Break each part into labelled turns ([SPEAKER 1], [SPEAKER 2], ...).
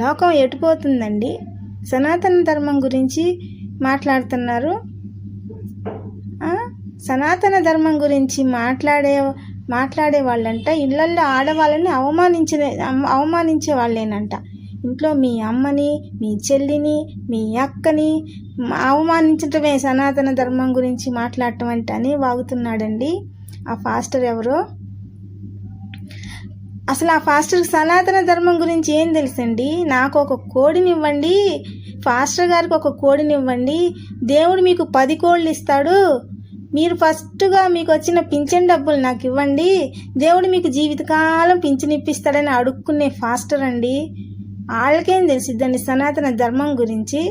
[SPEAKER 1] లోకం ఎటుపోతుందండి? సనాతన ధర్మం గురించి మాట్లాడుతున్నారు. సనాతన ధర్మం గురించి మాట్లాడే వాళ్ళంట ఇళ్ళల్లో ఆడవాళ్ళని అవమానించే వాళ్ళేనంట. ఇంట్లో మీ అమ్మని, మీ చెల్లిని, మీ అక్కని అవమానించటమే సనాతన ధర్మం గురించి మాట్లాడటం అంటే అని వాగుతున్నాడండి ఆ ఫాస్టర్ ఎవరో. అసలు ఆ ఫాస్టర్కి సనాతన ధర్మం గురించి ఏం తెలుసండి? నాకు ఒక కోడినివ్వండి, ఫాస్టర్ గారికి ఒక కోడినివ్వండి, దేవుడు మీకు 10 కోళ్ళు ఇస్తాడు, మీరు ఫస్ట్గా మీకు వచ్చిన పింఛన్ డబ్బులు నాకు ఇవ్వండి, దేవుడు మీకు జీవితకాలం పింఛన్ ఇప్పిస్తాడని అడుక్కునే ఫాస్టర్ అండి. వాళ్ళకేం తెలిసిద్దండి సనాతన ధర్మం గురించి?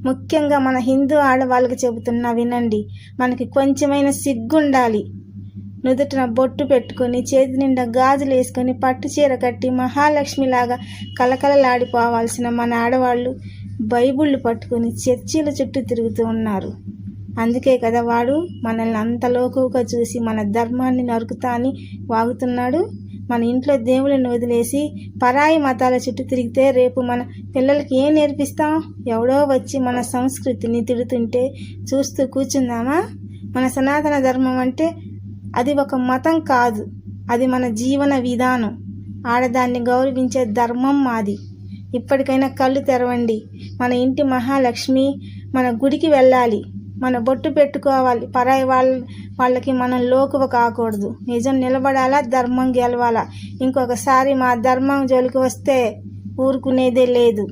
[SPEAKER 1] ముఖ్యంగా మన హిందూ ఆడవాళ్ళకి చెబుతున్నా వినండి. మనకి కొంచెమైన సిగ్గుండాలి. నుదుటిన బొట్టు పెట్టుకొని, చేతి నిండా గాజులు వేసుకొని, పట్టు చీర కట్టి మహాలక్ష్మిలాగా కలకలలాడిపోవాల్సిన మన ఆడవాళ్ళు బైబుళ్ళు పట్టుకొని చర్చిల చుట్టూ తిరుగుతూ ఉన్నారు. అందుకే కదా వాడు మనల్ని అంత లోకుగా చూసి మన ధర్మాన్ని నరుకుతా అని వాగుతున్నాడు. మన ఇంట్లో దేవుళ్ళని వదిలేసి పరాయి మతాల చుట్టూ తిరిగితే రేపు మన పిల్లలకి ఏం నేర్పిస్తాం? ఎవడో వచ్చి మన సంస్కృతిని తిడుతుంటే చూస్తూ కూర్చుందామా? మన సనాతన ధర్మం అంటే అది ఒక మతం కాదు, అది మన జీవన విధానం. ఆడదాన్ని గౌరవించే ధర్మం మాది. ఇప్పటికైనా కళ్ళు తెరవండి. మన ఇంటి మహాలక్ష్మి మన గుడికి వెళ్ళాలి, మన బొట్టు పెట్టుకోవాలి. పరాయి వాళ్ళకి మనం లోకువ కాకూడదు. నిజం నిలబడాలా, ధర్మం గెలవాలా. ఇంకొకసారి మా ధర్మం జోలికి వస్తే ఊరుకునేదే లేదు.